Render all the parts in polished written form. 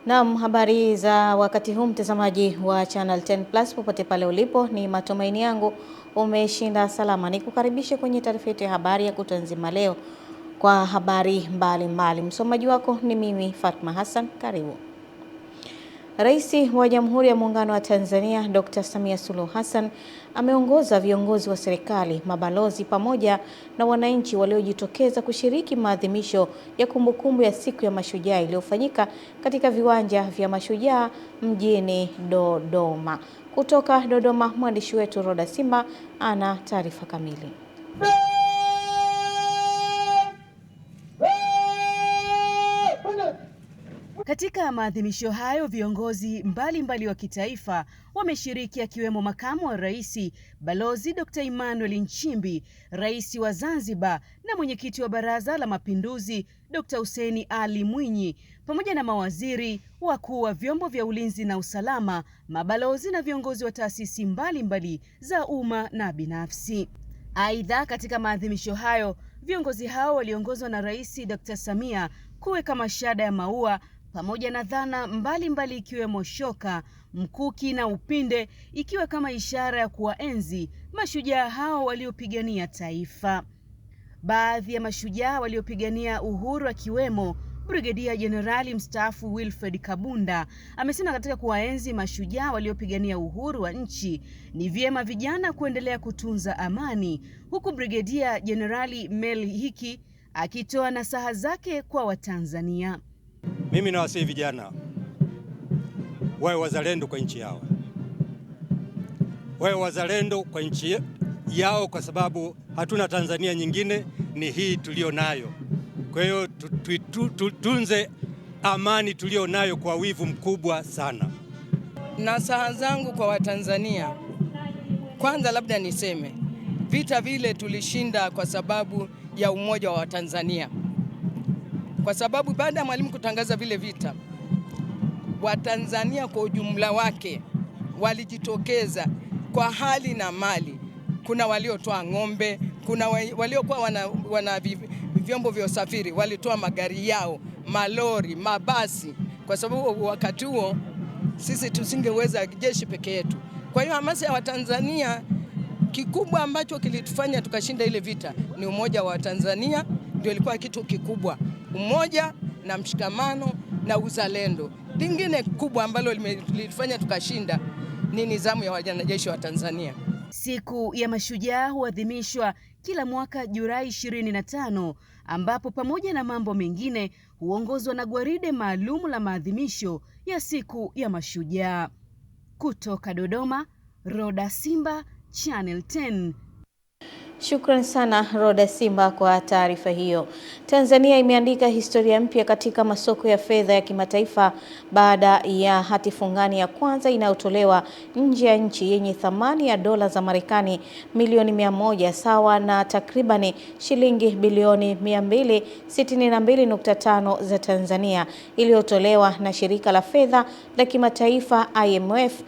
Naam, habari za wakati huu mtazamaji wa Channel 10 Plus popote pale ulipo, ni matumaini yangu umeshinda salama. Nikukaribishe kwenye taarifa yetu ya habari ya kutwa nzima leo kwa habari mbalimbali. Msomaji wako ni mimi Fatma Hassan, karibu. Rais wa Jamhuri ya Muungano wa Tanzania Dr. Samia Suluhu Hassan ameongoza viongozi wa serikali, mabalozi pamoja na wananchi waliojitokeza kushiriki maadhimisho ya kumbukumbu ya Siku ya Mashujaa iliyofanyika katika viwanja vya Mashujaa mjini Dodoma. Kutoka Dodoma, mwandishi wetu Roda Simba ana taarifa kamili. Katika maadhimisho hayo viongozi mbalimbali wa kitaifa wameshiriki, akiwemo makamu wa rais Balozi Dr. Emmanuel Nchimbi, rais wa Zanzibar na mwenyekiti wa Baraza la Mapinduzi Dr. Hussein Ali Mwinyi, pamoja na mawaziri, wakuu wa vyombo vya ulinzi na usalama, mabalozi na viongozi wa taasisi mbalimbali za umma na binafsi. Aidha, katika maadhimisho hayo viongozi hao waliongozwa na Rais Dr. Samia kuweka mashada ya maua pamoja na dhana mbalimbali ikiwemo shoka, mkuki na upinde, ikiwa kama ishara ya kuwaenzi mashujaa hao waliopigania taifa. Baadhi ya mashujaa waliopigania uhuru akiwemo Brigedia Jenerali mstaafu Wilfred Kabunda amesema katika kuwaenzi mashujaa waliopigania uhuru wa nchi ni vyema vijana kuendelea kutunza amani, huku Brigedia Jenerali Mel Hiki akitoa nasaha zake kwa Watanzania. Mimi nawasihi vijana wawe wazalendo kwa nchi yao, wawe wazalendo kwa nchi yao, kwa sababu hatuna Tanzania nyingine, ni hii tulio nayo. Kwa hiyo tutunze amani tulio nayo kwa wivu mkubwa sana. Nasaha zangu kwa Watanzania, kwanza labda niseme vita vile tulishinda kwa sababu ya umoja wa Watanzania. Kwa sababu baada ya Mwalimu kutangaza vile vita, Watanzania kwa ujumla wake walijitokeza kwa hali na mali. Kuna waliotoa ng'ombe, kuna waliokuwa wana vyombo vya usafiri, walitoa magari yao, malori, mabasi, kwa sababu wakati huo sisi tusingeweza jeshi peke yetu. Kwa hiyo hamasa ya Watanzania, kikubwa ambacho kilitufanya tukashinda ile vita ni umoja wa Tanzania, ndio ilikuwa kitu kikubwa. Umoja na mshikamano na uzalendo. Lingine kubwa ambalo lilifanya tukashinda ni nidhamu ya wanajeshi wa Tanzania. Siku ya Mashujaa huadhimishwa kila mwaka Julai 25, ambapo pamoja na mambo mengine huongozwa na gwaride maalum la maadhimisho ya Siku ya Mashujaa. Kutoka Dodoma, Roda Simba, Channel 10. Shukran sana Roda Simba kwa taarifa hiyo. Tanzania imeandika historia mpya katika masoko ya fedha ya kimataifa baada ya hati fungani ya kwanza inayotolewa nje ya nchi yenye thamani ya dola za Marekani milioni 100 sawa na takribani shilingi bilioni 262.5 za Tanzania, iliyotolewa na shirika la fedha la kimataifa IMF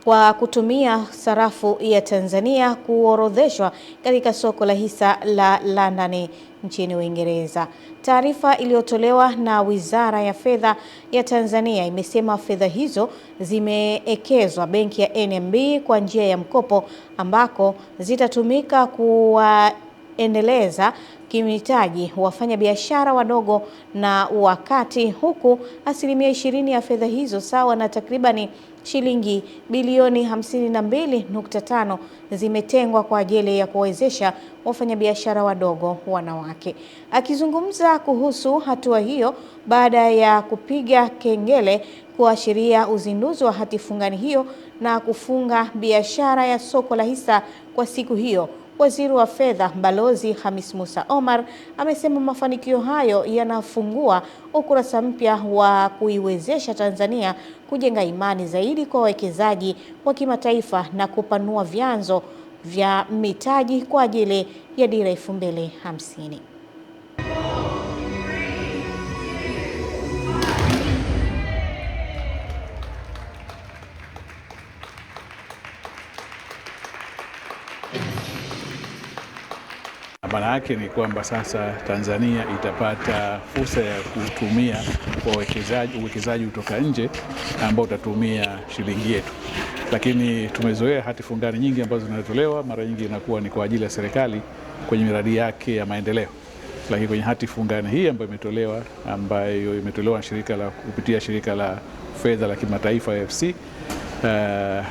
kwa kutumia sarafu ya Tanzania kuorodheshwa katika soko la hisa la London nchini Uingereza. Taarifa iliyotolewa na Wizara ya Fedha ya Tanzania imesema fedha hizo zimeekezwa benki ya NMB kwa njia ya mkopo, ambako zitatumika kuwaendeleza kimitaji wafanya biashara wadogo na wakati, huku asilimia 20 ya fedha hizo sawa na takribani shilingi bilioni 52.5 zimetengwa kwa ajili ya kuwezesha wafanyabiashara wadogo wanawake. Akizungumza kuhusu hatua hiyo baada ya kupiga kengele kuashiria uzinduzi wa hati fungani hiyo na kufunga biashara ya soko la hisa kwa siku hiyo, Waziri wa Fedha Balozi Hamis Musa Omar amesema mafanikio hayo yanafungua ukurasa mpya wa kuiwezesha Tanzania kujenga imani zaidi kwa wawekezaji wa kimataifa na kupanua vyanzo vya mitaji kwa ajili ya Dira 2050. Maana yake ni kwamba sasa Tanzania itapata fursa ya kutumia kwa uwekezaji kutoka nje ambao utatumia shilingi yetu. Lakini tumezoea hati fungani nyingi ambazo zinatolewa, mara nyingi inakuwa ni kwa ajili ya serikali kwenye miradi yake ya maendeleo. Lakini kwenye hati fungani hii ambayo imetolewa kupitia shirika la fedha la kimataifa FC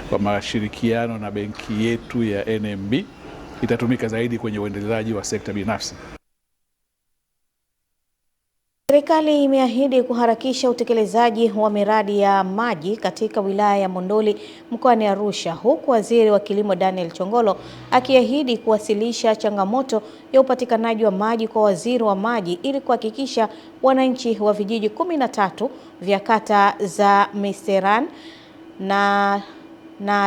kwa mashirikiano na benki yetu ya NMB, itatumika zaidi kwenye uendelezaji wa sekta binafsi. Serikali imeahidi kuharakisha utekelezaji wa miradi ya maji katika wilaya ya Monduli mkoani Arusha, huku Waziri wa Kilimo Daniel Chongolo akiahidi kuwasilisha changamoto ya upatikanaji wa maji kwa Waziri wa Maji ili kuhakikisha wananchi wa vijiji 13 vya kata za Miseran na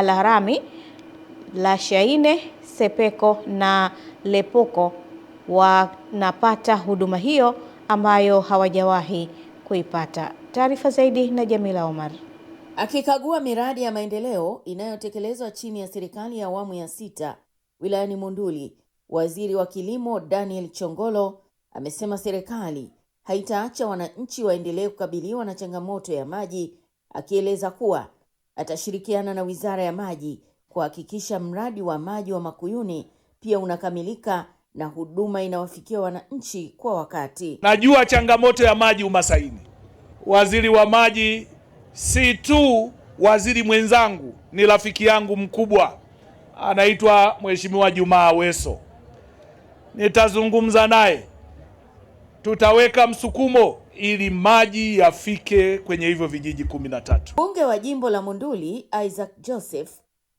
Larami, Lashaine, Sepeko na Lepoko wanapata huduma hiyo ambayo hawajawahi kuipata. Taarifa zaidi na Jamila Omar. Akikagua miradi ya maendeleo inayotekelezwa chini ya serikali ya awamu ya 6 wilayani Monduli, Waziri wa Kilimo Daniel Chongolo amesema serikali haitaacha wananchi waendelee kukabiliwa na changamoto ya maji, akieleza kuwa atashirikiana na Wizara ya Maji kuhakikisha mradi wa maji wa Makuyuni pia unakamilika na huduma inawafikia wananchi kwa wakati. Najua changamoto ya maji Umasaini. Waziri wa Maji si tu waziri mwenzangu, ni rafiki yangu mkubwa, anaitwa Mheshimiwa Juma Aweso. Nitazungumza naye, tutaweka msukumo ili maji yafike kwenye hivyo vijiji 13. Mbunge wa jimbo la Monduli Isaac Joseph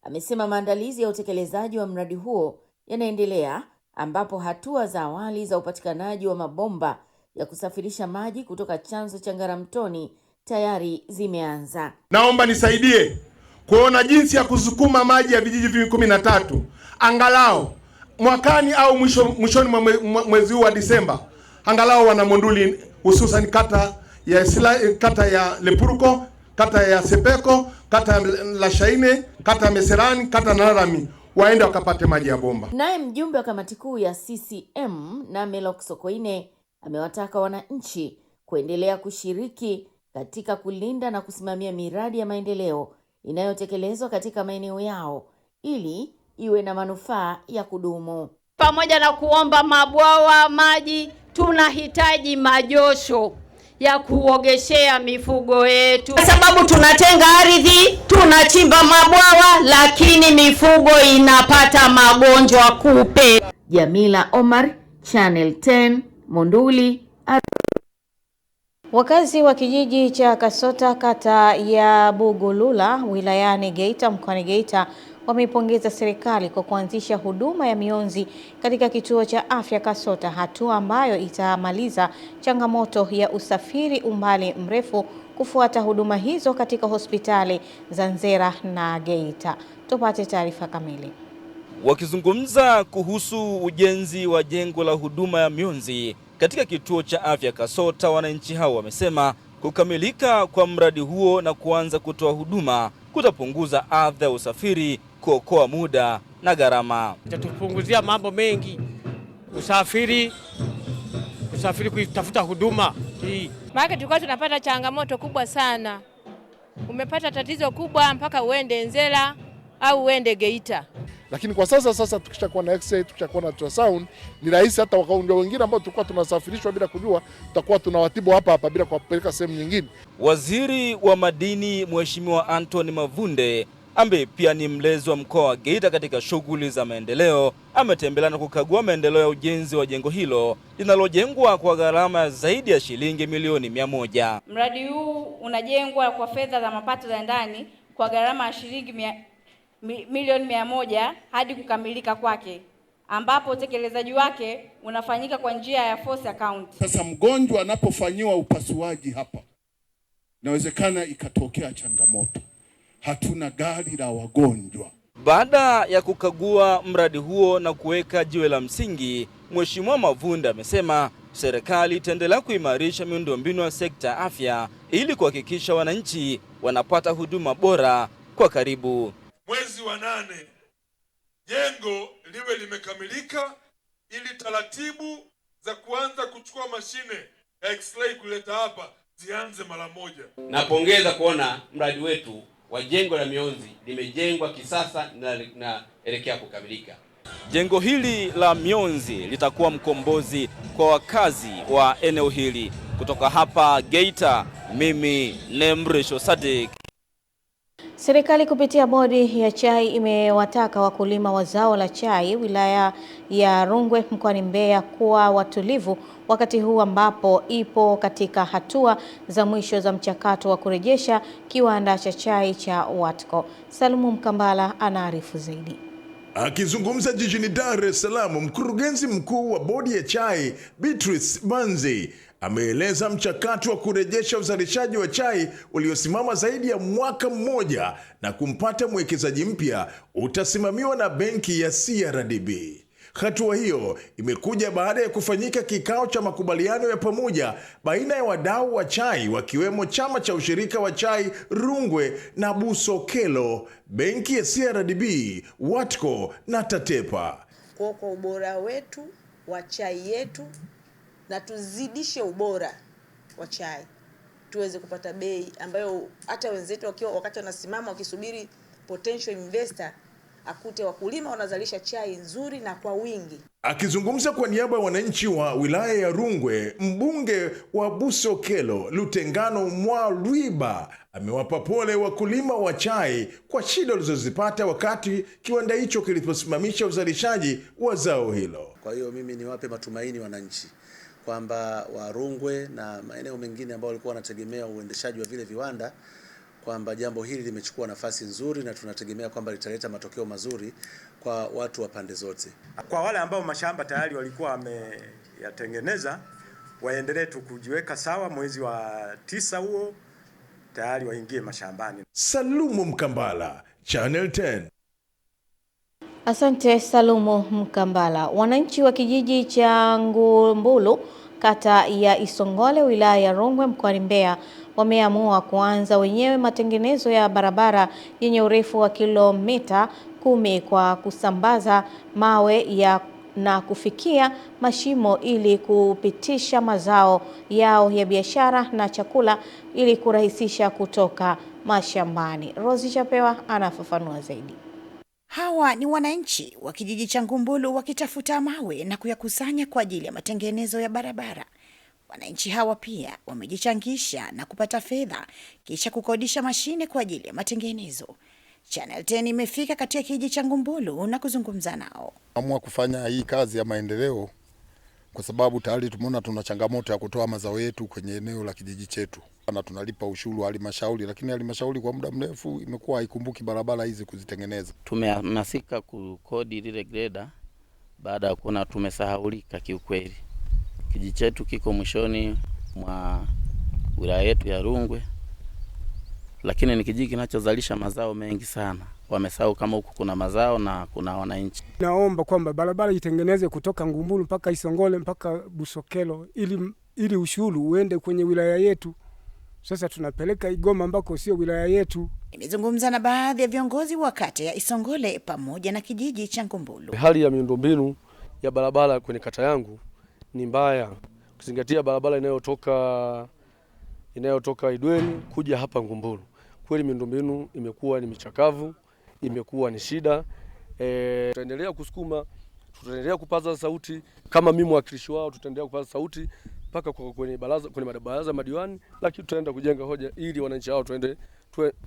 amesema maandalizi ya utekelezaji wa mradi huo yanaendelea, ambapo hatua za awali za upatikanaji wa mabomba ya kusafirisha maji kutoka chanzo cha Ngaramtoni tayari zimeanza. Naomba nisaidie kuona jinsi ya kusukuma maji ya vijiji 13 angalau mwakani au mwishoni mwezi huu wa Disemba, angalau wana Monduli, hususan kata ya Lepurko, kata ya Sepeko, kata ya Lashaine, kata ya Meserani, kata na Larami waende wakapate maji ya bomba. Naye mjumbe wa kamati kuu ya CCM na Melok Sokoine amewataka wananchi kuendelea kushiriki katika kulinda na kusimamia miradi ya maendeleo inayotekelezwa katika maeneo yao ili iwe na manufaa ya kudumu. Pamoja na kuomba mabwawa maji, tunahitaji majosho ya kuogeshea mifugo yetu, kwa sababu tunatenga ardhi, tunachimba mabwawa, lakini mifugo inapata magonjwa kupe. Jamila Omar, Channel 10, Monduli. Wakazi wa kijiji cha Kasota kata ya Bugulula wilayani Geita mkoani Geita wameipongeza serikali kwa kuanzisha huduma ya mionzi katika kituo cha afya Kasota, hatua ambayo itamaliza changamoto ya usafiri umbali mrefu kufuata huduma hizo katika hospitali za Nzera na Geita. Tupate taarifa kamili. Wakizungumza kuhusu ujenzi wa jengo la huduma ya mionzi katika kituo cha afya Kasota, wananchi hao wamesema kukamilika kwa mradi huo na kuanza kutoa huduma kutapunguza adha ya usafiri, kuokoa muda na gharama. Itatupunguzia mambo mengi, usafiri kutafuta huduma hii. Maana tulikuwa tunapata changamoto kubwa sana. Umepata tatizo kubwa mpaka uende Nzera au uende Geita. Lakini kwa sasa tukishakuwa na X-ray, tukishakuwa na ultrasound, ni rahisi hata wakaunga wengine ambao tulikuwa tunasafirishwa bila kujua, tutakuwa tunawatibu hapa bila kuwapeleka sehemu nyingine. Waziri wa Madini Mheshimiwa Anthony Mavunde, ambaye pia ni mlezi wa mkoa wa Geita katika shughuli za maendeleo, ametembelea na kukagua maendeleo ya ujenzi wa jengo hilo linalojengwa kwa gharama ya zaidi ya shilingi milioni 100. Mradi huu unajengwa kwa fedha za mapato ya ndani kwa gharama ya shilingi milioni 100 hadi kukamilika kwake, ambapo utekelezaji wake unafanyika kwa njia ya force account. Sasa mgonjwa anapofanyiwa upasuaji hapa, inawezekana ikatokea changamoto, hatuna gari la wagonjwa. Baada ya kukagua mradi huo na kuweka jiwe la msingi, Mheshimiwa Mavunde amesema serikali itaendelea kuimarisha miundombinu ya sekta ya afya ili kuhakikisha wananchi wanapata huduma bora kwa karibu. Mwezi wa 8 jengo liwe limekamilika ili taratibu za kuanza kuchukua mashine ya X-ray kuleta hapa zianze mara moja. Napongeza kuona mradi wetu wa jengo la mionzi limejengwa kisasa na elekea kukamilika. Jengo hili la mionzi litakuwa mkombozi kwa wakazi wa eneo hili. Kutoka hapa Geita, mimi Nemrisho Sadik. Serikali kupitia bodi ya chai imewataka wakulima wa zao la chai wilaya ya Rungwe mkoani Mbeya kuwa watulivu wakati huu ambapo ipo katika hatua za mwisho za mchakato wa kurejesha kiwanda cha chai cha Watco. Salumu Mkambala anaarifu zaidi. Akizungumza jijini Dar es Salaam, mkurugenzi mkuu wa bodi ya chai Beatrice Banzi ameeleza mchakato wa kurejesha uzalishaji wa chai uliosimama zaidi ya mwaka mmoja na kumpata mwekezaji mpya utasimamiwa na benki ya CRDB. Hatua hiyo imekuja baada ya kufanyika kikao cha makubaliano ya pamoja baina ya wadau wa chai wakiwemo chama cha ushirika wa chai Rungwe na Busokelo, benki ya CRDB, Watco na Tatepa. Kwa ubora wetu wa chai yetu na tuzidishe ubora wa chai tuweze kupata bei ambayo hata wenzetu wakiwa wakati wanasimama wakisubiri potential investor akute wakulima wanazalisha chai nzuri na kwa wingi. Akizungumza kwa niaba ya wananchi wa wilaya ya Rungwe, mbunge wa Busokelo Lutengano Mwalwiba amewapa pole wakulima wa chai kwa shida walizozipata wakati kiwanda hicho kiliposimamisha uzalishaji wa zao hilo. Kwa hiyo mimi niwape matumaini wananchi kwamba wa Rungwe na maeneo mengine ambao walikuwa wanategemea uendeshaji wa vile viwanda kwamba jambo hili limechukua nafasi nzuri na tunategemea kwamba litaleta matokeo mazuri kwa watu wa pande zote. Kwa wale ambao mashamba tayari walikuwa wameyatengeneza waendelee tu kujiweka sawa, mwezi wa 9 huo tayari waingie mashambani. Salumu Mkambala, Channel 10. Asante Salumu Mkambala. Wananchi wa kijiji cha Ngumbulu kata ya Isongole wilaya ya Rungwe mkoani Mbeya wameamua kuanza wenyewe matengenezo ya barabara yenye urefu wa kilomita 10 kwa kusambaza mawe na kufikia mashimo ili kupitisha mazao yao ya biashara na chakula ili kurahisisha kutoka mashambani. Rosi Chapewa anafafanua zaidi. Hawa ni wananchi wa kijiji cha Ngumbulu wakitafuta mawe na kuyakusanya kwa ajili ya matengenezo ya barabara. Wananchi hawa pia wamejichangisha na kupata fedha kisha kukodisha mashine kwa ajili ya matengenezo. Channel 10 imefika katika kijiji cha Ngumbulu na kuzungumza nao. Amua kufanya hii kazi ya maendeleo kwa sababu tayari tumeona tuna changamoto ya kutoa mazao yetu kwenye eneo la kijiji chetu. Na tunalipa ushuru halmashauri, lakini halmashauri kwa muda mrefu imekuwa haikumbuki barabara hizi kuzitengeneza. Tumehamasika kukodi lile greda baada ya kuona tumesahaulika kiukweli. Kijiji chetu kiko mwishoni mwa wilaya yetu ya Rungwe, lakini ni kijiji kinachozalisha mazao mengi sana. Wamesahau kama huku kuna mazao na kuna wananchi. Naomba kwamba barabara itengeneze kutoka Ngumbulu mpaka Isongole mpaka Busokelo ili ushuru uende kwenye wilaya yetu. Sasa tunapeleka Igoma ambako sio wilaya yetu. Nimezungumza na baadhi ya viongozi wa kata ya Isongole pamoja na kijiji cha Ngumbulu. Hali ya miundombinu ya barabara kwenye kata yangu ni mbaya. Kuzingatia barabara inayotoka Idweni kuja hapa Ngumbulu. Kweli miundombinu imekuwa ni michakavu, imekuwa ni shida. Tutaendelea kusukuma, tutaendelea kupaza sauti kama mimi mwakilishi wao, tutaendelea kupaza sauti mpaka kwenye baraza madiwani, lakini tutaenda kujenga hoja ili wananchi hao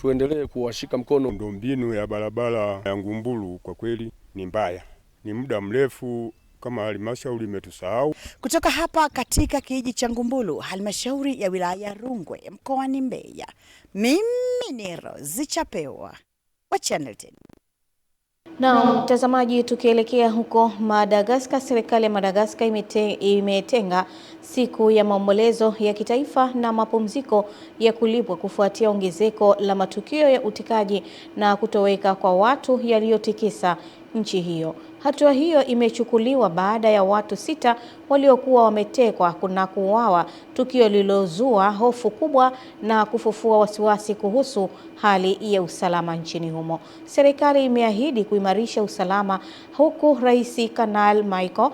tuendelee kuwashika mkono. Miundombinu ya barabara ya Ngumbulu kwa kweli ni mbaya. Ni muda mrefu kama halmashauri imetusahau. Kutoka hapa katika kijiji cha Ngumbulu, halmashauri ya wilaya ya Rungwe mkoani Mbeya, mimi ni Rosi Chapewa wa Channel 10. Na mtazamaji, tukielekea huko Madagascar, serikali ya Madagascar imetenga siku ya maombolezo ya kitaifa na mapumziko ya kulipwa kufuatia ongezeko la matukio ya utekaji na kutoweka kwa watu yaliyotikisa nchi hiyo. Hatua hiyo imechukuliwa baada ya watu 6 waliokuwa wametekwa na kuuawa, tukio lililozua hofu kubwa na kufufua wasiwasi kuhusu hali ya usalama nchini humo. Serikali imeahidi kuimarisha usalama huku Rais Kanali Michael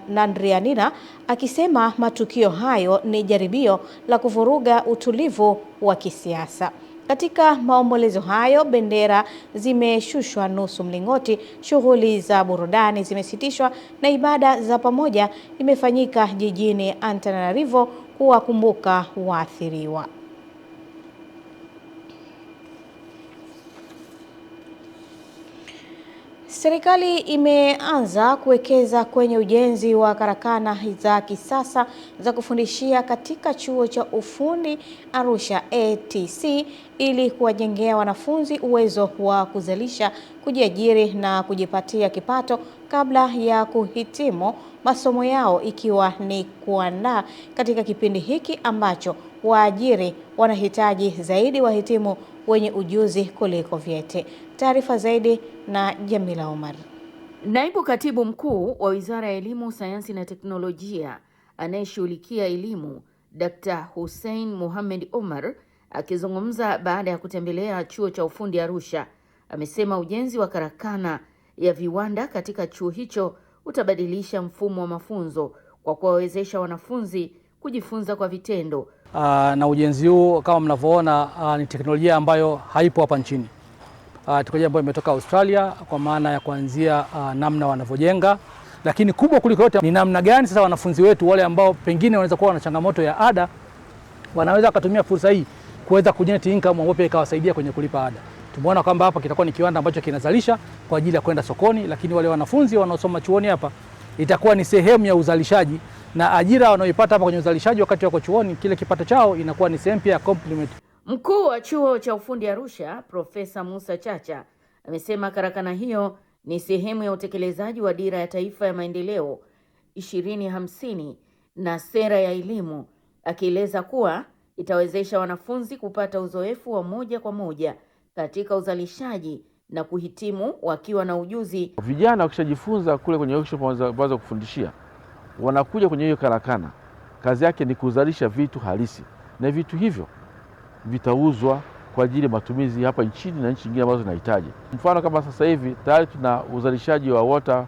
Nandrianina akisema matukio hayo ni jaribio la kuvuruga utulivu wa kisiasa. Katika maombolezo hayo, bendera zimeshushwa nusu mlingoti, shughuli za burudani zimesitishwa na ibada za pamoja imefanyika jijini Antananarivo kuwakumbuka waathiriwa. Serikali imeanza kuwekeza kwenye ujenzi wa karakana za kisasa za kufundishia katika chuo cha ufundi Arusha ATC ili kuwajengea wanafunzi uwezo wa kuzalisha, kujiajiri na kujipatia kipato kabla ya kuhitimu masomo yao, ikiwa ni kuandaa katika kipindi hiki ambacho waajiri wanahitaji zaidi wahitimu wenye ujuzi kuliko vyeti. Taarifa zaidi na Jamila Omar. Naibu Katibu Mkuu wa Wizara ya Elimu, Sayansi na Teknolojia anayeshughulikia elimu, Dr. Hussein Mohamed Omar, akizungumza baada ya kutembelea chuo cha ufundi Arusha, amesema ujenzi wa karakana ya viwanda katika chuo hicho utabadilisha mfumo wa mafunzo kwa kuwawezesha wanafunzi kujifunza kwa vitendo. Na ujenzi huu kama mnavyoona ni teknolojia ambayo haipo hapa nchini. Teknolojia ambayo imetoka Australia, kwa maana ya kuanzia namna wanavyojenga, lakini kubwa kuliko yote ni namna gani sasa wanafunzi wetu wale ambao pengine wanaweza kuwa na changamoto ya ada wanaweza kutumia fursa hii kuweza kujenerate income ambayo ikawasaidia kwenye kulipa ada. Tumeona kwamba hapa kitakuwa ni kiwanda ambacho kinazalisha kwa ajili ya kwenda sokoni, lakini wale wanafunzi wanaosoma chuoni hapa itakuwa ni sehemu ya uzalishaji, na ajira wanaoipata hapa kwenye uzalishaji wakati wako chuoni, kile kipato chao inakuwa ni sehemu ya complement. Mkuu wa chuo cha ufundi Arusha, Profesa Musa Chacha, amesema karakana hiyo ni sehemu ya utekelezaji wa Dira ya Taifa ya Maendeleo 2050 na sera ya elimu, akieleza kuwa itawezesha wanafunzi kupata uzoefu wa moja kwa moja katika uzalishaji na kuhitimu wakiwa na ujuzi. Vijana wakishajifunza kule kwenye workshop waanza kufundishia, wanakuja kwenye hiyo karakana, kazi yake ni kuzalisha vitu halisi, na vitu hivyo vitauzwa kwa ajili ya matumizi hapa nchini na nchi nyingine ambazo zinahitaji. Mfano kama sasa hivi tayari tuna uzalishaji wa water,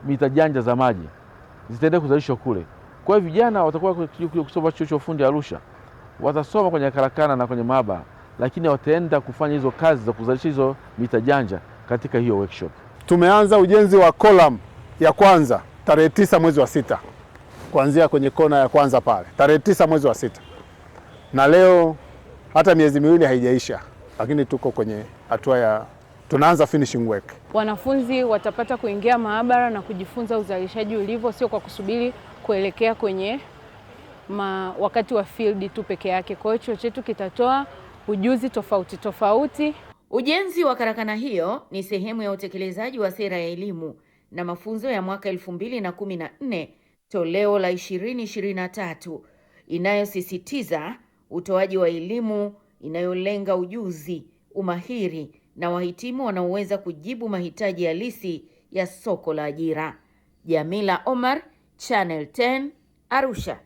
mita janja za maji zitaendelea kuzalishwa kule. Kwa hiyo vijana watakuwa kusoma chuo cha ufundi Arusha, watasoma kwenye karakana na kwenye maabara, lakini wataenda kufanya hizo kazi za kuzalisha hizo mita janja katika hiyo workshop. Tumeanza ujenzi wa column ya kwanza tarehe 9 mwezi wa 6. Kuanzia kwenye kona ya kwanza pale tarehe 9 mwezi wa 6. Na leo hata miezi miwili haijaisha, lakini tuko kwenye hatua ya tunaanza finishing work. Wanafunzi watapata kuingia maabara na kujifunza uzalishaji ulivyo, sio kwa kusubiri kuelekea kwenye wakati wa field tu peke yake. Kwa hiyo chuo chetu kitatoa ujuzi tofauti tofauti. Ujenzi wa karakana hiyo ni sehemu ya utekelezaji wa sera ya elimu na mafunzo ya mwaka 2014 toleo la 2023 inayosisitiza utoaji wa elimu inayolenga ujuzi, umahiri na wahitimu wanaoweza kujibu mahitaji halisi ya soko la ajira. Jamila Omar, Channel 10, Arusha.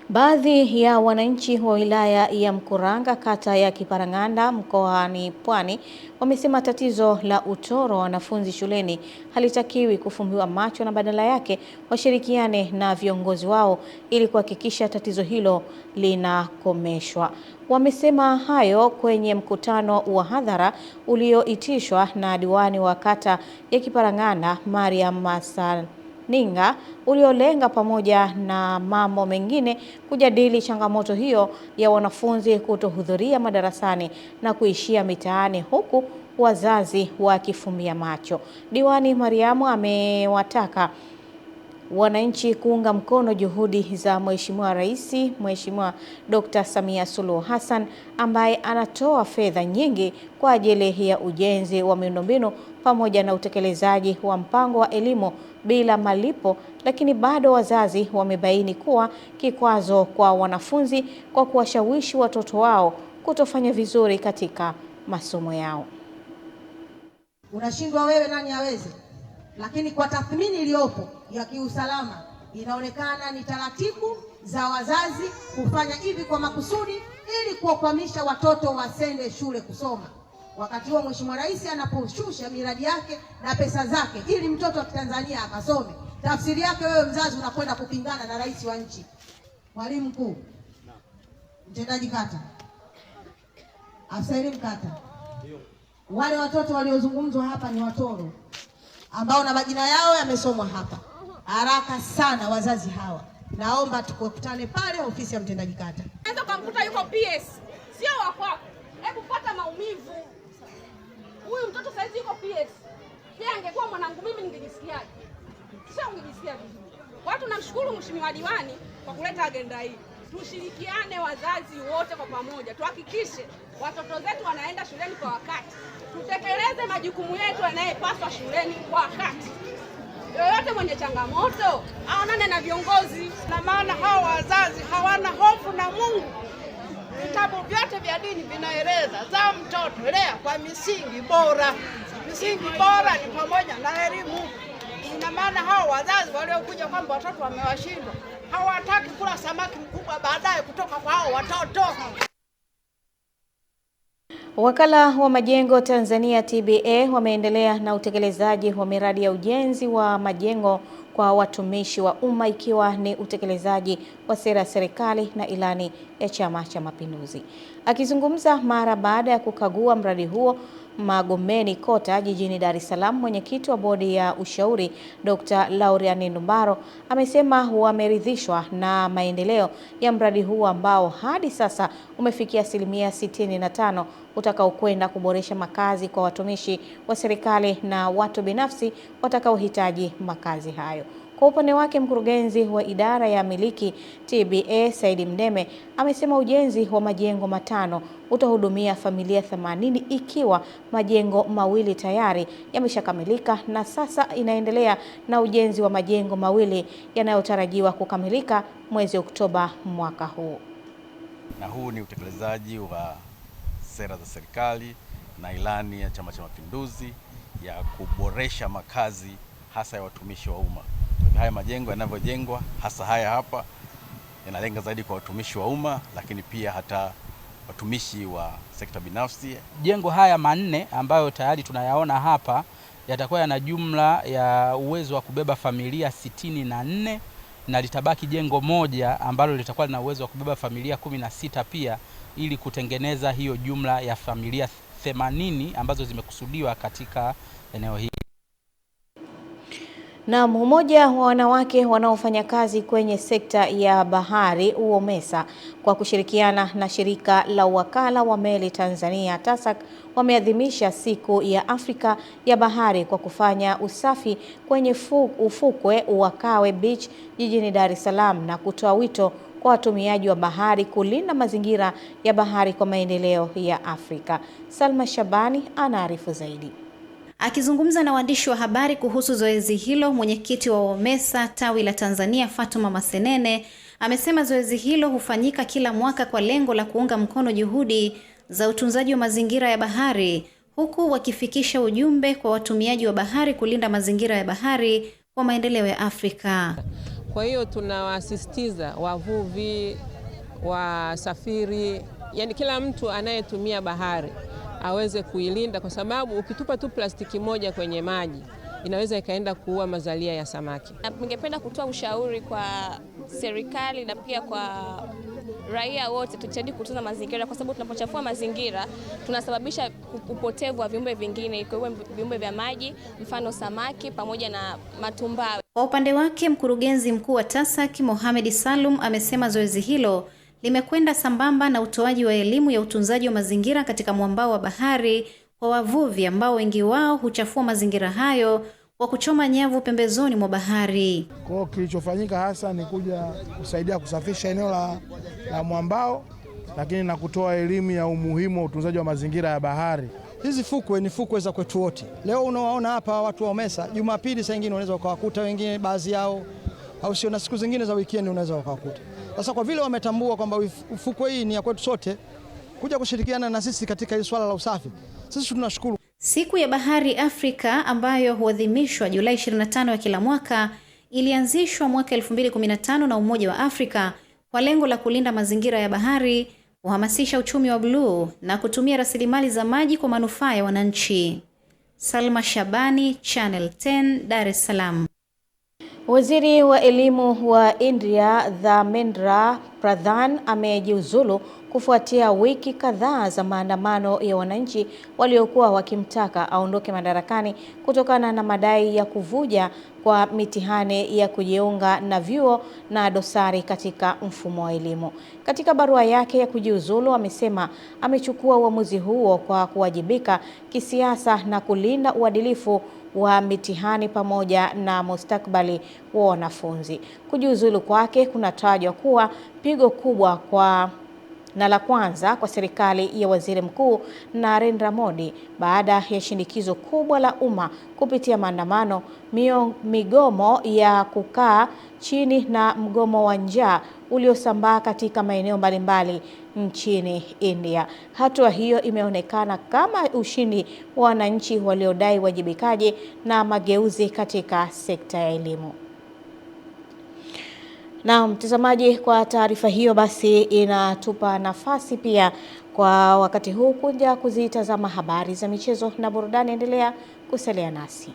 Baadhi ya wananchi wa wilaya ya Mkuranga, kata ya Kiparang'anda, mkoani Pwani, wamesema tatizo la utoro wa wanafunzi shuleni halitakiwi kufumbiwa macho na badala yake washirikiane na viongozi wao ili kuhakikisha tatizo hilo linakomeshwa. Wamesema hayo kwenye mkutano wa hadhara ulioitishwa na diwani wa kata ya Kiparang'anda, Mariam Masaninga, uliolenga pamoja na mambo mengine kujadili changamoto hiyo ya wanafunzi kutohudhuria madarasani na kuishia mitaani huku wazazi wakifumbia macho. Diwani Mariamu amewataka wananchi kuunga mkono juhudi za Mheshimiwa Rais, Mheshimiwa Dr. Samia Suluhu Hassan, ambaye anatoa fedha nyingi kwa ajili ya ujenzi wa miundombinu pamoja na utekelezaji wa mpango wa elimu bila malipo, lakini bado wazazi wamebaini kuwa kikwazo kwa wanafunzi kwa kuwashawishi watoto wao kutofanya vizuri katika masomo yao. Unashindwa wewe, nani aweze? Lakini kwa tathmini iliyopo ya kiusalama inaonekana ni taratibu za wazazi kufanya hivi kwa makusudi ili kuwakwamisha watoto wasende shule kusoma. wakati huo Mheshimiwa Rais anaposhusha miradi yake na pesa zake ili mtoto wa Tanzania akasome. Tafsiri yake wewe mzazi unakwenda kupingana na rais wa nchi. Mwalimu mkuu, mtendaji kata, afisa elimu kata, wale watoto waliozungumzwa hapa ni watoro ambao na majina yao yamesomwa hapa. Haraka sana wazazi hawa, naomba tukutane pale ofisi ya mtendaji kata. Unaweza kumkuta yuko PS, sio wa kwako. Hebu pata maumivu. Huyu mtoto saizi yuko PS. Yeye angekuwa mwanangu mimi ningejisikiaje? Sio ungejisikia vizuri. Watu namshukuru Mheshimiwa Diwani kwa kuleta agenda hii. Tushirikiane wazazi wote kwa pamoja. Tuhakikishe watoto zetu wanaenda shuleni kwa wakati. Tutekeleze majukumu yetu yanayopaswa shuleni kwa wakati. Yoyote mwenye changamoto aonane na viongozi, na maana hao wazazi hawana hofu na Mungu. Vitabu vyote vya dini vinaeleza za mtoto lea kwa misingi bora. Misingi bora ni pamoja na elimu. Ina maana hao wazazi waliokuja kwamba watoto wamewashindwa hawataki kula samaki mkubwa baadaye kutoka kwa hao watoto. Wakala wa Majengo Tanzania TBA wameendelea na utekelezaji wa miradi ya ujenzi wa majengo kwa watumishi wa umma ikiwa ni utekelezaji wa sera ya serikali na ilani ya Chama cha Mapinduzi. Akizungumza mara baada ya kukagua mradi huo Magomeni Kota jijini Dar es Salaam, mwenyekiti wa bodi ya ushauri Dr. Laurian Ndumbaro amesema wameridhishwa na maendeleo ya mradi huu ambao hadi sasa umefikia 65% utakaokwenda kuboresha makazi kwa watumishi wa serikali na watu binafsi watakaohitaji makazi hayo. Kwa upande wake, mkurugenzi wa idara ya miliki TBA Saidi Mdeme amesema ujenzi wa majengo 5 utahudumia familia 80 ikiwa majengo 2 tayari yameshakamilika na sasa inaendelea na ujenzi wa majengo 2 yanayotarajiwa kukamilika mwezi Oktoba mwaka huu. Na huu ni utekelezaji wa sera za serikali na ilani ya Chama cha Mapinduzi ya kuboresha makazi hasa ya watumishi wa umma. Haya majengo yanavyojengwa hasa haya hapa yanalenga zaidi kwa watumishi wa umma, lakini pia hata watumishi wa sekta binafsi. Jengo haya 4 ambayo tayari tunayaona hapa yatakuwa yana jumla ya uwezo wa kubeba familia 64 na litabaki jengo moja ambalo litakuwa lina uwezo wa kubeba familia 16 pia, ili kutengeneza hiyo jumla ya familia 80 ambazo zimekusudiwa katika eneo hili. Na mmoja wa wanawake wanaofanya kazi kwenye sekta ya bahari UOMESA kwa kushirikiana na shirika la wakala wa meli Tanzania TASAC wameadhimisha siku ya Afrika ya bahari kwa kufanya usafi kwenye ufukwe wa Kawe Beach jijini Dar es Salaam na kutoa wito kwa watumiaji wa bahari kulinda mazingira ya bahari kwa maendeleo ya Afrika. Salma Shabani anaarifu zaidi. Akizungumza na waandishi wa habari kuhusu zoezi hilo, mwenyekiti wa UOMESA tawi la Tanzania Fatuma Masenene amesema zoezi hilo hufanyika kila mwaka kwa lengo la kuunga mkono juhudi za utunzaji wa mazingira ya bahari, huku wakifikisha ujumbe kwa watumiaji wa bahari kulinda mazingira ya bahari kwa maendeleo ya Afrika. Kwa hiyo tunawasisitiza wavuvi, wasafiri, yani kila mtu anayetumia bahari aweze kuilinda, kwa sababu ukitupa tu plastiki moja kwenye maji inaweza ikaenda kuua mazalia ya samaki. Ningependa kutoa ushauri kwa serikali na pia kwa raia wote, tujitahidi kutunza mazingira, kwa sababu tunapochafua mazingira tunasababisha upotevu wa viumbe vingine, ikiwemo viumbe vya maji, mfano samaki pamoja na matumbawe. Kwa upande wake, mkurugenzi mkuu wa TASAC Mohamed Salum amesema zoezi hilo limekwenda sambamba na utoaji wa elimu ya utunzaji wa mazingira katika mwambao wa bahari kwa wavuvi ambao wengi wao huchafua mazingira hayo kwa kuchoma nyavu pembezoni mwa bahari. Kwa hiyo kilichofanyika hasa ni kuja kusaidia kusafisha eneo la mwambao, lakini na kutoa elimu ya umuhimu wa utunzaji wa mazingira ya bahari. Hizi fukwe ni fukwe za kwetu wote. Leo unawaona hapa watu wa UOMESA, Jumapili saa nyingine unaweza ukawakuta wengine baadhi yao, au sio, na siku zingine za weekend unaweza ukawakuta. Sasa kwa vile wametambua kwamba fukwe hii ni ya kwetu sote, kuja kushirikiana na sisi katika hili swala la usafi, sisi tunashukuru. Siku ya Bahari Afrika ambayo huadhimishwa Julai 25 ya kila mwaka ilianzishwa mwaka 2015 na Umoja wa Afrika kwa lengo la kulinda mazingira ya bahari, kuhamasisha uchumi wa bluu na kutumia rasilimali za maji kwa manufaa ya wananchi. Salma Shabani, Channel 10, Dar es Salaam. Waziri wa elimu wa India Dharmendra Pradhan amejiuzulu kufuatia wiki kadhaa za maandamano ya wananchi waliokuwa wakimtaka aondoke madarakani kutokana na madai ya kuvuja kwa mitihani ya kujiunga na vyuo na dosari katika mfumo wa elimu. Katika barua yake ya kujiuzulu amesema amechukua uamuzi huo kwa kuwajibika kisiasa na kulinda uadilifu wa mitihani pamoja na mustakabali wa wanafunzi. Kujiuzulu kwake kunatajwa kuwa pigo kubwa na la kwanza kwa serikali ya Waziri Mkuu Narendra Modi baada ya shinikizo kubwa la umma kupitia maandamano, migomo ya kukaa chini na mgomo wa njaa uliosambaa katika maeneo mbalimbali nchini India. Hatua hiyo imeonekana kama ushindi wa wananchi waliodai wajibikaji na mageuzi katika sekta ya elimu. Na mtazamaji, kwa taarifa hiyo basi inatupa nafasi pia kwa wakati huu kuja kuzitazama habari za michezo na burudani. Endelea kusalia nasi.